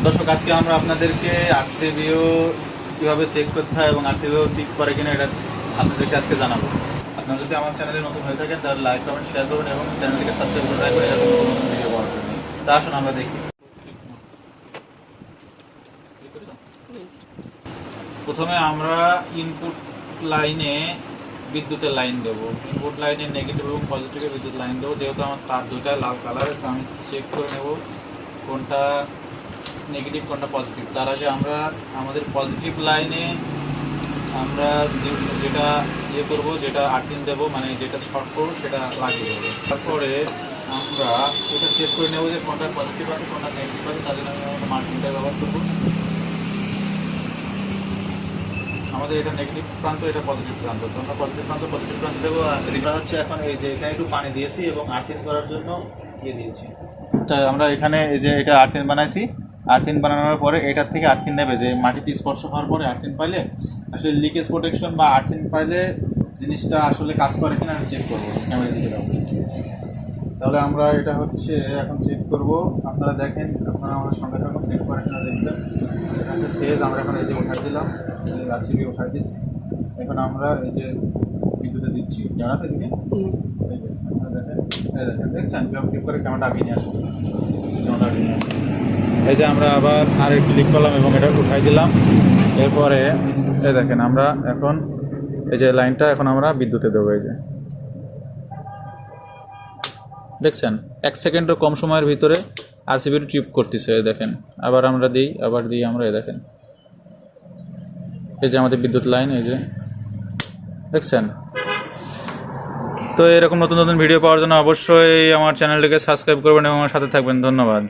দর্শক, আজকে আমরা আপনাদেরকে আরসিবিও কীভাবে চেক করতে হয় এবং আরসিবিও ঠিক করে কিনা এটা আপনাদেরকে আজকে জানাবো। আপনারা যদি আমার চ্যানেলে নতুন হয়ে থাকেন তাহলে লাইক কমেন্ট শেয়ার করবেন এবং চ্যানেলটিকে সাবস্ক্রাইব করে রাখবেন এরকম নতুন ভিডিও পাওয়ার জন্য। তা আসুন আমরা দেখি। প্রথমে আমরা ইনপুট লাইনে বিদ্যুতের লাইন দেবো। ইনপুট লাইনে নেগেটিভ এবং পজিটিভে বিদ্যুৎ লাইন দেবো। যেহেতু আমার তার দুইটা লাল কালারের, আমি চেক করে নেব কোনটা নেগেটিভ কোনটা পজিটিভ। তার আগে আমরা আমাদের পজিটিভ লাইনে আমরা যেটা করবো, যেটা আর্থিং দেবো, মানে যেটা শর্ট করবো সেটা লাগিয়ে দেবো। তারপরে আমরা এটা চেক করে নেবো যে কোনটা পজিটিভ আছে কোনটা নেগেটিভ আছে। তার জন্য আমরা মার্কিংটা ব্যবহার করবো। আমাদের এটা নেগেটিভ প্রান্ত, এটা পজিটিভ প্রান্ত, তো আমরা পজিটিভ প্রান্ত দেবো। এটা হচ্ছে এখন এই যে এখানে একটু পানি দিয়েছি এবং আর্থিং করার জন্য দিয়েছি। আচ্ছা, আমরা এখানে এই যে এটা আর্থিং বানাইছি। আর্থিং বানানোর পরে এটার থেকে আর্থিং নেবে, যে মাটিতে স্পর্শ হওয়ার পরে আর্থিং পাইলে আসলে লিকেজ প্রোটেকশন বা আর্থিং পাইলে জিনিসটা আসলে কাজ করে কিনা আমি চেক করবো ক্যামেরা দিকে দাও। তাহলে আমরা এটা হচ্ছে এখন চেক করব। আপনারা দেখেন, আপনারা আমাদের সঙ্গে থাকুন, চেক করে কিনা দেখবেন। আচ্ছা, ফেজ আমরা এখন এই যে উঠাই দিলাম, আরসিবি উঠাই দিচ্ছি। এখন আমরা এই যে বিদ্যুতে দিচ্ছি, জানা আছে দিকে এই যে আপনারা দেখেন, দেখছেন ক্লিক করে ক্যামেরাটা আগিয়ে নিয়ে আসুন। এই যে আমরা আবার আর ক্লিক করলাম এবং এটা উঠাই দিলাম। এরপরে এই দেখেন আমরা এখন এই যে লাইনটা এখন আমরা বিদ্যুতে দেবো। এই যে দেখছেন 1 সেকেন্ডের কম সময়ের ভিতরে আরসিবি ট্রিপ করতেছে। দেখেন আবার আমরা দিই, আমরা এই দেখেন এই যে আমাদের বিদ্যুৎ লাইন, এই যে দেখছেন। তো এরকম নতুন নতুন ভিডিও পাওয়ার জন্য অবশ্যই আমার চ্যানেলটিকে সাবস্ক্রাইব করবেন এবং আমার সাথে থাকবেন। ধন্যবাদ।